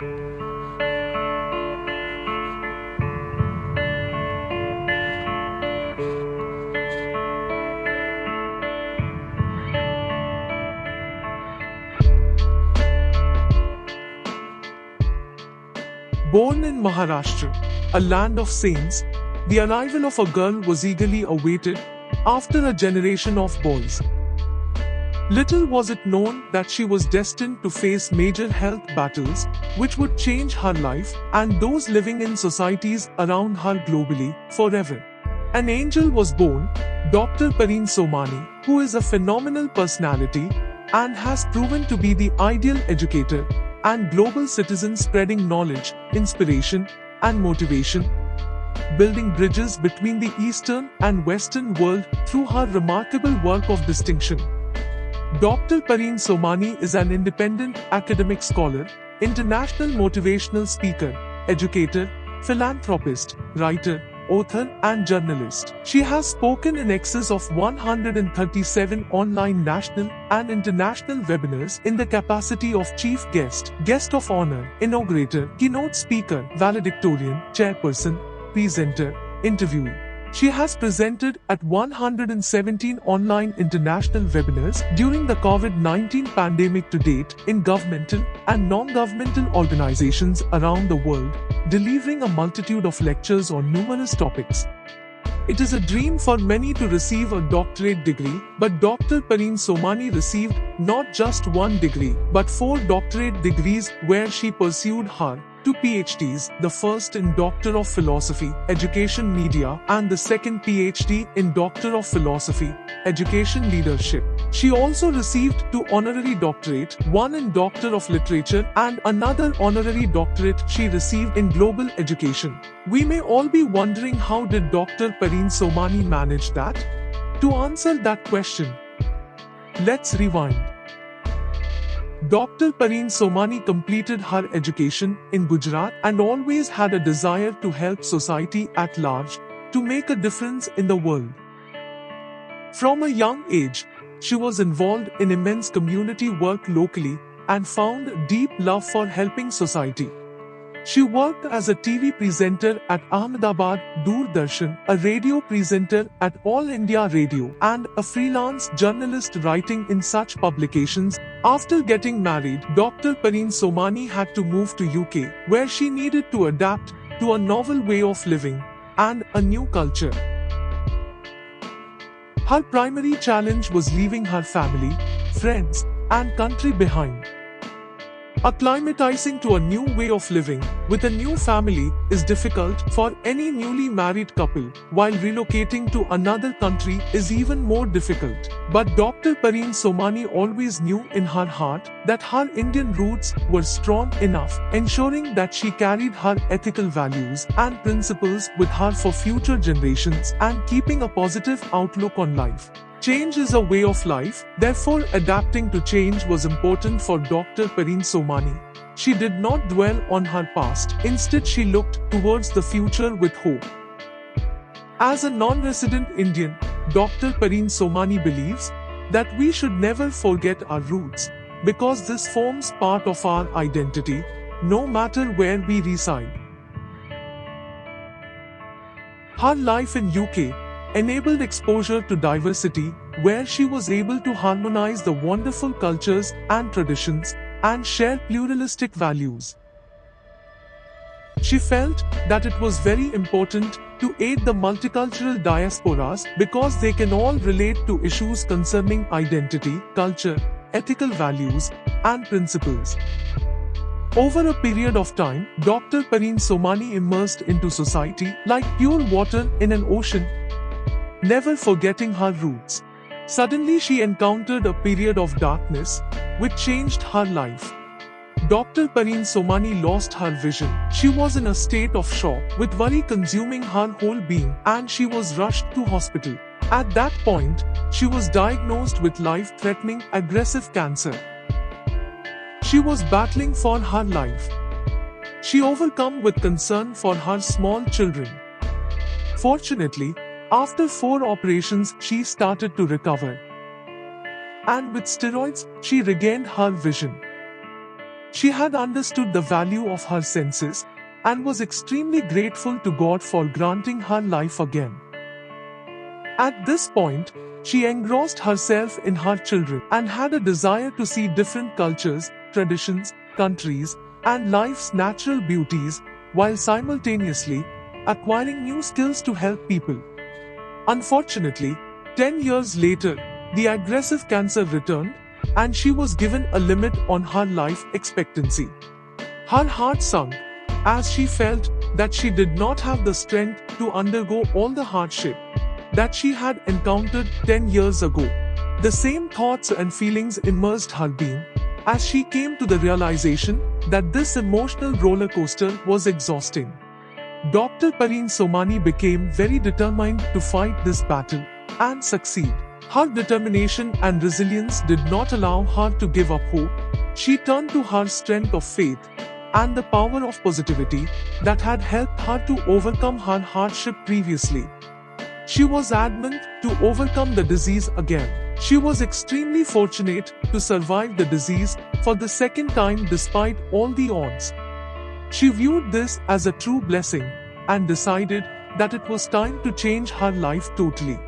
Born in Maharashtra, a land of saints, the arrival of a girl was eagerly awaited after a generation of boys. Little was it known that she was destined to face major health battles which would change her life and those living in societies around her globally forever. An angel was born, Dr. Pareen Somani, who is a phenomenal personality and has proven to be the ideal educator and global citizen, spreading knowledge, inspiration, and motivation, building bridges between the Eastern and Western world through her remarkable work of distinction. Dr. Pareen Somani is an independent academic scholar, international motivational speaker, educator, philanthropist, writer, author, and journalist. She has spoken in excess of 137 online national and international webinars in the capacity of chief guest, guest of honor, inaugurator, keynote speaker, valedictorian, chairperson, presenter, interviewee. She has presented at 117 online international webinars during the COVID-19 pandemic to date in governmental and non-governmental organizations around the world, delivering a multitude of lectures on numerous topics. It is a dream for many to receive a doctorate degree, but Dr. Pareen Somani received not just one degree, but 4 doctorate degrees where she pursued her 2 PhDs, the first in Doctor of Philosophy, Education Media, and the second PhD in Doctor of Philosophy, Education Leadership. She also received 2 honorary doctorate, one in Doctor of Literature and another honorary doctorate she received in Global Education. We may all be wondering, how did Dr. Pareen Somani manage that? To answer that question, let's rewind. Dr. Pareen Somani completed her education in Gujarat and always had a desire to help society at large, to make a difference in the world. From a young age, she was involved in immense community work locally and found deep love for helping society. She worked as a TV presenter at Ahmedabad Doordarshan, a radio presenter at All India Radio, and a freelance journalist writing in such publications. After getting married, Dr. Pareen Somani had to move to UK, where she needed to adapt to a novel way of living and a new culture. Her primary challenge was leaving her family, friends, and country behind. Acclimatizing to a new way of living with a new family is difficult for any newly married couple, while relocating to another country is even more difficult. But Dr. Pareen Somani always knew in her heart that her Indian roots were strong enough, ensuring that she carried her ethical values and principles with her for future generations and keeping a positive outlook on life. Change is a way of life, therefore adapting to change was important for Dr. Pareen Somani. She did not dwell on her past, instead she looked towards the future with hope. As a non-resident Indian, Dr. Pareen Somani believes that we should never forget our roots, because this forms part of our identity, no matter where we reside. Her life in UK enabled exposure to diversity, where she was able to harmonize the wonderful cultures and traditions and share pluralistic values. She felt that it was very important to aid the multicultural diasporas because they can all relate to issues concerning identity, culture, ethical values, and principles. Over a period of time, Dr. Pareen Somani immersed into society like pure water in an ocean, never forgetting her roots. Suddenly she encountered a period of darkness, which changed her life. Dr. Pareen Somani lost her vision. She was in a state of shock, with worry consuming her whole being, and she was rushed to hospital. At that point, she was diagnosed with life-threatening aggressive cancer. She was battling for her life. She overcome with concern for her small children. Fortunately, after 4 operations, she started to recover. And with steroids, she regained her vision. She had understood the value of her senses and was extremely grateful to God for granting her life again. At this point, she engrossed herself in her children and had a desire to see different cultures, traditions, countries, and life's natural beauties, while simultaneously acquiring new skills to help people. Unfortunately, 10 years later, the aggressive cancer returned, and she was given a limit on her life expectancy. Her heart sunk as she felt that she did not have the strength to undergo all the hardship that she had encountered 10 years ago. The same thoughts and feelings immersed her being as she came to the realization that this emotional roller coaster was exhausting. Dr. Pareen Somani became very determined to fight this battle and succeed. Her determination and resilience did not allow her to give up hope. She turned to her strength of faith and the power of positivity that had helped her to overcome her hardship previously. She was adamant to overcome the disease again. She was extremely fortunate to survive the disease for the second time despite all the odds. She viewed this as a true blessing and decided that it was time to change her life totally.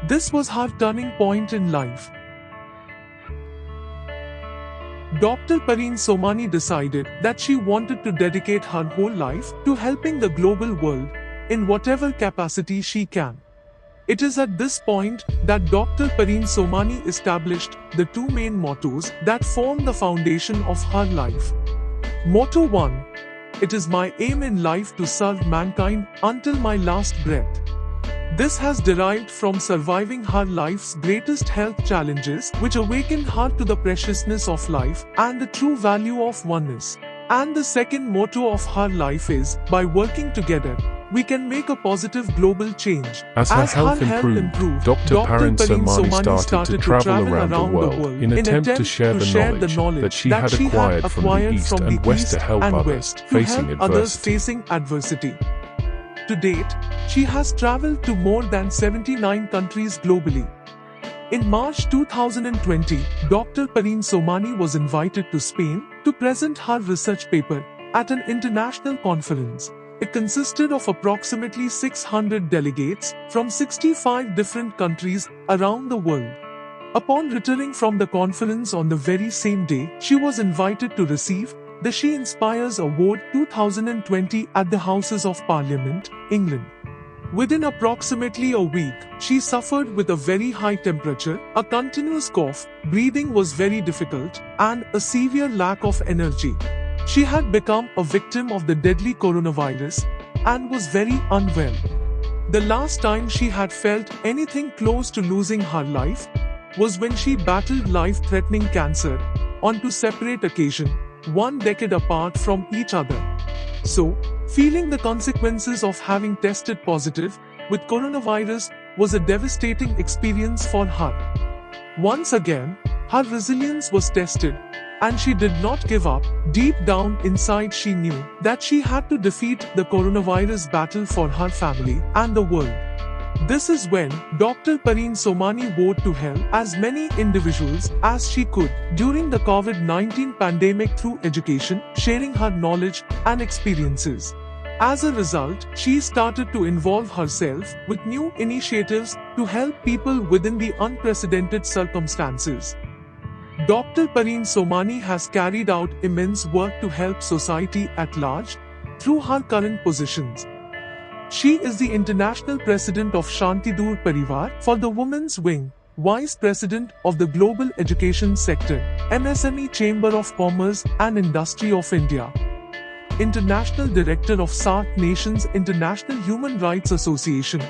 This was her turning point in life. Dr. Pareen Somani decided that she wanted to dedicate her whole life to helping the global world in whatever capacity she can. It is at this point that Dr. Pareen Somani established the two main mottos that form the foundation of her life. Motto 1. It is my aim in life to serve mankind until my last breath. This has derived from surviving her life's greatest health challenges, which awakened her to the preciousness of life and the true value of oneness. And the second motto of her life is, by working together, we can make a positive global change. As her health improved, Dr. Pareen Somani started to travel around the world in attempt to share the knowledge that she had acquired from the East and West to help others facing adversity. To date, she has traveled to more than 79 countries globally. In March 2020, Dr. Pareen Somani was invited to Spain to present her research paper at an international conference. It consisted of approximately 600 delegates from 65 different countries around the world. Upon returning from the conference on the very same day, she was invited to receive the She Inspires Award 2020 at the Houses of Parliament, England. Within approximately a week, she suffered with a very high temperature, a continuous cough, breathing was very difficult, and a severe lack of energy. She had become a victim of the deadly coronavirus and was very unwell. The last time she had felt anything close to losing her life was when she battled life-threatening cancer on two separate occasions, 1 decade apart from each other. So, feeling the consequences of having tested positive with coronavirus was a devastating experience for her. Once again, her resilience was tested, and she did not give up. Deep down inside, she knew that she had to defeat the coronavirus battle for her family and the world. This is when Dr. Pareen Somani vowed to help as many individuals as she could during the COVID-19 pandemic through education, sharing her knowledge and experiences. As a result, she started to involve herself with new initiatives to help people within the unprecedented circumstances. Dr. Pareen Somani has carried out immense work to help society at large through her current positions. She is the International President of Shantidur Parivar for the Women's Wing, Vice President of the Global Education Sector, MSME Chamber of Commerce and Industry of India, International Director of SAARC Nations International Human Rights Association.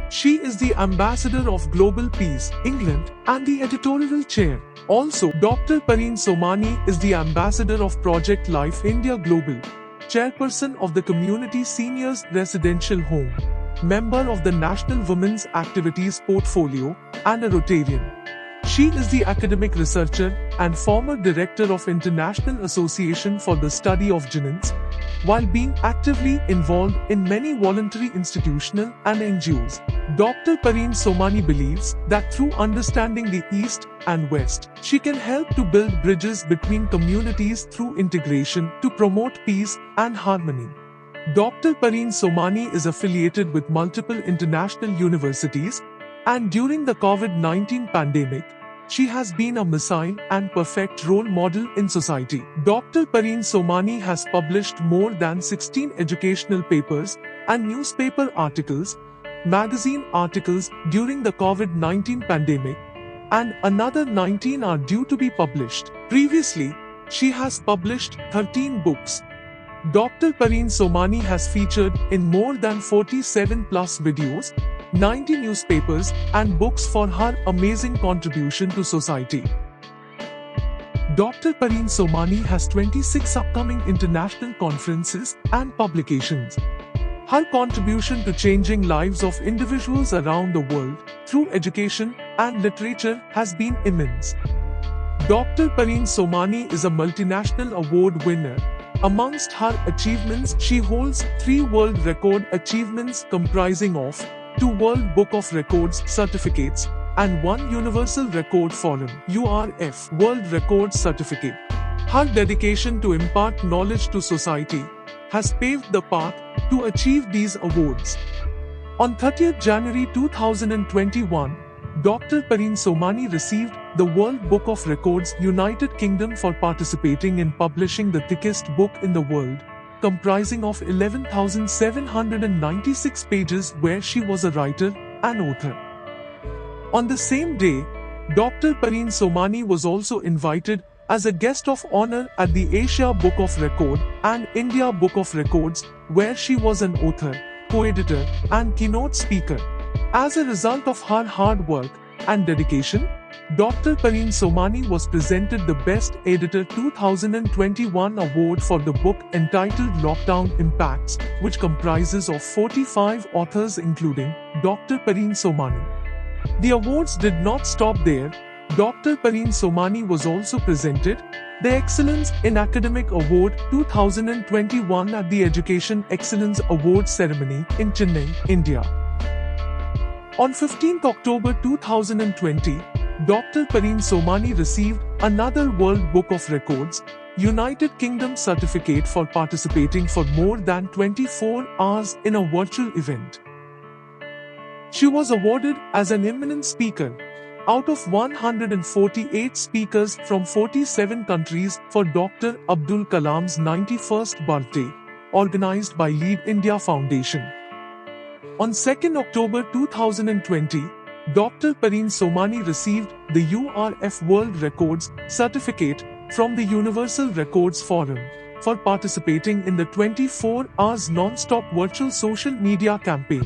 She is the Ambassador of Global Peace, England, and the Editorial Chair. Also, Dr. Pareen Somani is the Ambassador of Project Life India Global, Chairperson of the Community Seniors Residential Home, member of the National Women's Activities Portfolio, and a Rotarian. She is the academic researcher and former director of International Association for the Study of Genins, while being actively involved in many voluntary institutional and NGOs. Dr. Pareen Somani believes that through understanding the East and West, she can help to build bridges between communities through integration to promote peace and harmony. Dr. Pareen Somani is affiliated with multiple international universities, and during the COVID-19 pandemic, she has been a missile and perfect role model in society. Dr. Pareen Somani has published more than 16 educational papers and newspaper articles, magazine articles during the COVID-19 pandemic, and another 19 are due to be published. Previously, she has published 13 books. Dr. Pareen Somani has featured in more than 47 plus videos, 90 newspapers and books for her amazing contribution to society. Dr. Pareen Somani has 26 upcoming international conferences and publications. Her contribution to changing lives of individuals around the world through education and literature has been immense. Dr. Pareen Somani is a multinational award winner. Amongst her achievements, she holds 3 world record achievements comprising of 2 World Book of Records certificates and 1 Universal Record Forum (URF) World Record certificate. Her dedication to impart knowledge to society has paved the path to achieve these awards. On 30th January 2021, Dr. Pareen Somani received the World Book of Records United Kingdom for participating in publishing the thickest book in the world, comprising of 11,796 pages, where she was a writer and author. On the same day, Dr. Pareen Somani was also invited as a guest of honor at the Asia Book of Record and India Book of Records, where she was an author, co-editor, and keynote speaker. As a result of her hard work and dedication, Dr. Pareen Somani was presented the Best Editor 2021 award for the book entitled Lockdown Impacts, which comprises of 45 authors including Dr. Pareen Somani. The awards did not stop there. Dr. Pareen Somani was also presented the Excellence in Academic Award 2021 at the Education Excellence Award ceremony in Chennai, India. On 15 October 2020, Dr. Pareen Somani received another World Book of Records United Kingdom certificate for participating for more than 24 hours in a virtual event. She was awarded as an eminent speaker out of 148 speakers from 47 countries for Dr. Abdul Kalam's 91st birthday, organized by Lead India Foundation. On 2nd October 2020, Dr. Pareen Somani received the URF World Records certificate from the Universal Records Forum for participating in the 24 hours non-stop virtual social media campaign.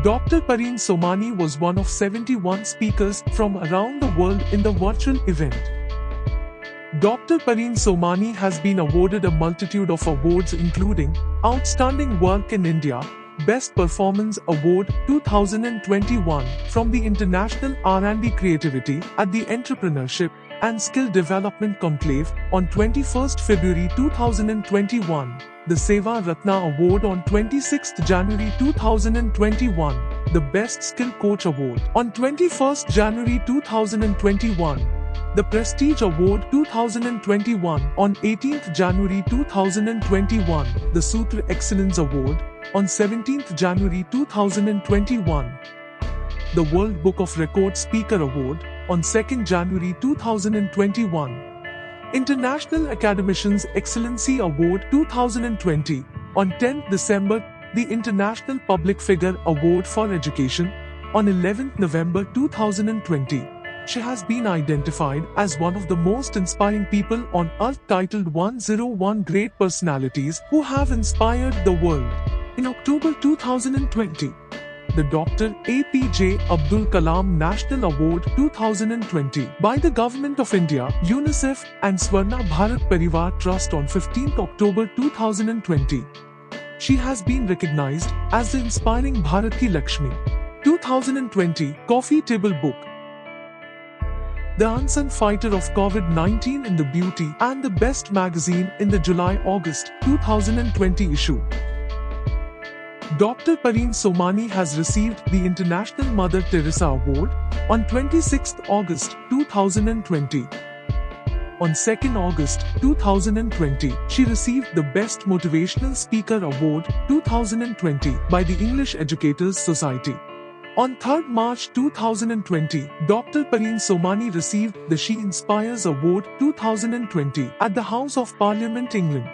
Dr. Pareen Somani was one of 71 speakers from around the world in the virtual event. Dr. Pareen Somani has been awarded a multitude of awards including Outstanding Work in India, Best Performance Award 2021 from the International R&D Creativity at the Entrepreneurship and Skill Development Conclave on 21st February 2021, the Seva Ratna Award on 26th January 2021, the Best Skill Coach Award on 21st January 2021, the Prestige Award 2021 on 18th January 2021, the Sutra Excellence Award on 17th January 2021, the World Book of Records Speaker Award on 2nd January 2021, International Academicians Excellency Award 2020 on 10th December, the International Public Figure Award for Education on 11th November 2020. She has been identified as one of the most inspiring people on earth, titled 101 Great Personalities Who Have Inspired the World. In October 2020, the Dr. APJ Abdul Kalam National Award 2020 by the Government of India, UNICEF and Swarna Bharat Parivar Trust on 15th October 2020. She has been recognized as the Inspiring Bharat Ki Lakshmi 2020 Coffee Table Book. the unsung fighter of COVID-19 in the Beauty and the Best magazine in the July-August 2020 issue. Dr. Pareen Somani has received the International Mother Teresa Award on 26 August 2020. On 2 August 2020, she received the Best Motivational Speaker Award 2020 by the English Educators Society. On 3 March 2020, Dr. Pareen Somani received the She Inspires Award 2020 at the House of Parliament, England.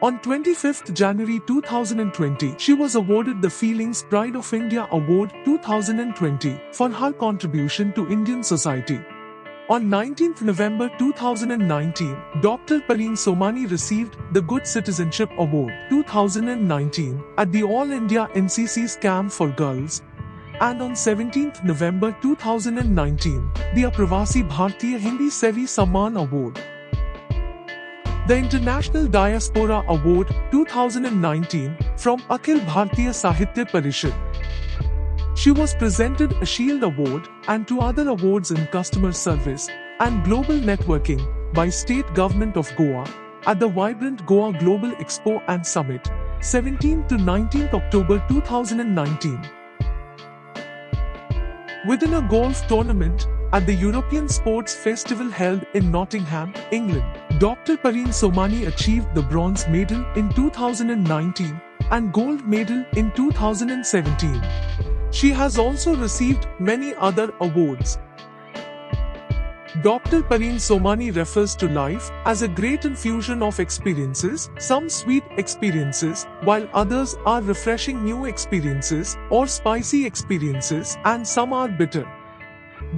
On 25 January 2020, she was awarded the Feelings Pride of India Award 2020 for her contribution to Indian society. On 19 November 2019, Dr. Pareen Somani received the Good Citizenship Award 2019 at the All India NCC Camp for Girls. And on 17 November 2019, the Apravasi Bhartiya Hindi Sevi Samman Award. The International Diaspora Award 2019 from Akhil Bhartiya Sahitya Parishad. She was presented a Shield Award and 2 other awards in customer service and global networking by State Government of Goa at the Vibrant Goa Global Expo and Summit, 17 to 19 October 2019. Within a golf tournament at the European Sports Festival held in Nottingham, England, Dr. Pareen Somani achieved the bronze medal in 2019 and gold medal in 2017. She has also received many other awards. Dr. Pareen Somani refers to life as a great infusion of experiences, some sweet experiences, while others are refreshing new experiences or spicy experiences, and some are bitter.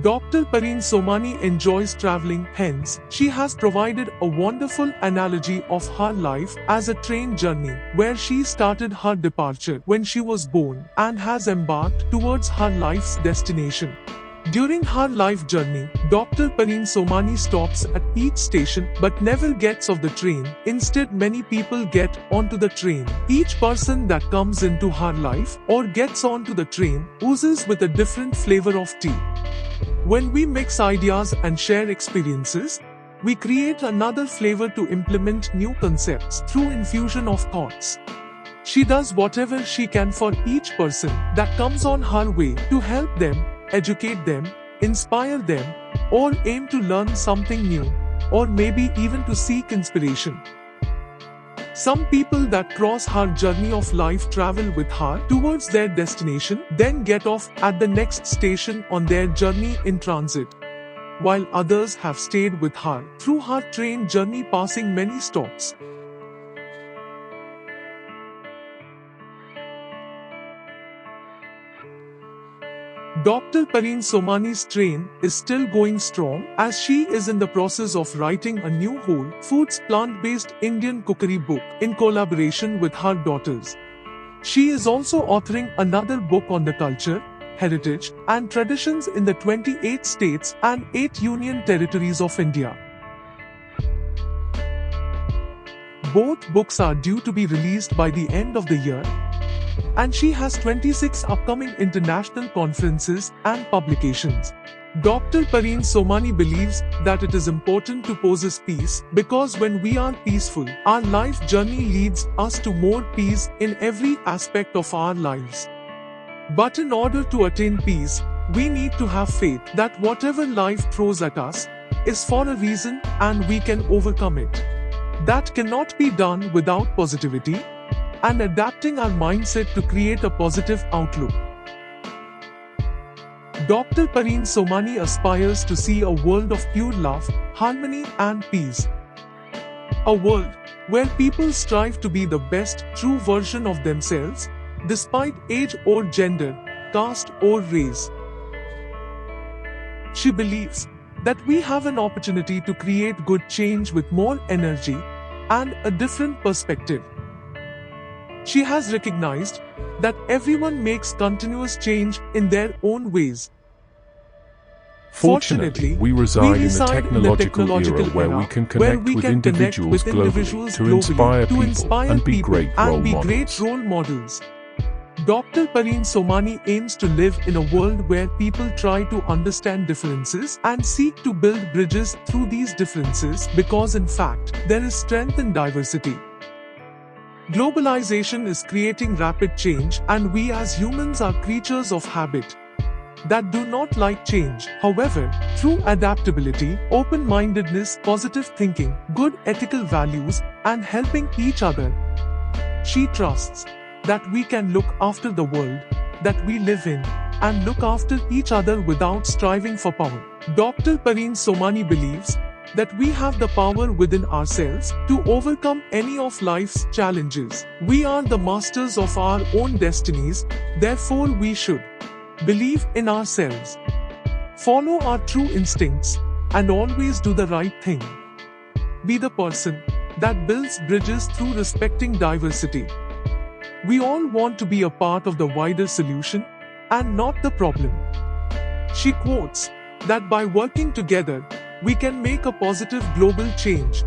Dr. Pareen Somani enjoys traveling, hence, she has provided a wonderful analogy of her life as a train journey, where she started her departure when she was born and has embarked towards her life's destination. During her life journey, Dr. Pareen Somani stops at each station but never gets off the train. Instead, many people get onto the train. Each person that comes into her life or gets onto the train oozes with a different flavor of tea. When we mix ideas and share experiences, we create another flavor to implement new concepts through infusion of thoughts. She does whatever she can for each person that comes on her way to help them, educate them, inspire them, or aim to learn something new, or maybe even to seek inspiration. Some people that cross her journey of life travel with her towards their destination, then get off at the next station on their journey in transit, while others have stayed with her through her train journey, passing many stops. Dr. Pareen Somani's train is still going strong as she is in the process of writing a new whole foods plant-based Indian cookery book in collaboration with her daughters. She is also authoring another book on the culture, heritage, and traditions in the 28 states and 8 union territories of India. Both books are due to be released by the end of the year, and she has 26 upcoming international conferences and publications. Dr. Pareen Somani believes that it is important to possess peace because when we are peaceful, our life journey leads us to more peace in every aspect of our lives. But in order to attain peace, we need to have faith that whatever life throws at us is for a reason and we can overcome it. That cannot be done without positivity and adapting our mindset to create a positive outlook. Dr. Pareen Somani aspires to see a world of pure love, harmony and peace. A world where people strive to be the best true version of themselves, despite age or gender, caste or race. She believes that we have an opportunity to create good change with more energy and a different perspective. She has recognized that everyone makes continuous change in their own ways. Fortunately, we reside in the technological era where we can connect with individuals globally to inspire people and be great role models. Dr. Pareen Somani aims to live in a world where people try to understand differences and seek to build bridges through these differences because in fact, there is strength in diversity. Globalization is creating rapid change and we as humans are creatures of habit that do not like change. However, through adaptability, open-mindedness, positive thinking, good ethical values, and helping each other, she trusts that we can look after the world that we live in and look after each other without striving for power. Dr. Pareen Somani believes that we have the power within ourselves to overcome any of life's challenges. We are the masters of our own destinies, therefore we should believe in ourselves, follow our true instincts, and always do the right thing. Be the person that builds bridges through respecting diversity. We all want to be a part of the wider solution and not the problem. She quotes that by working together, we can make a positive global change.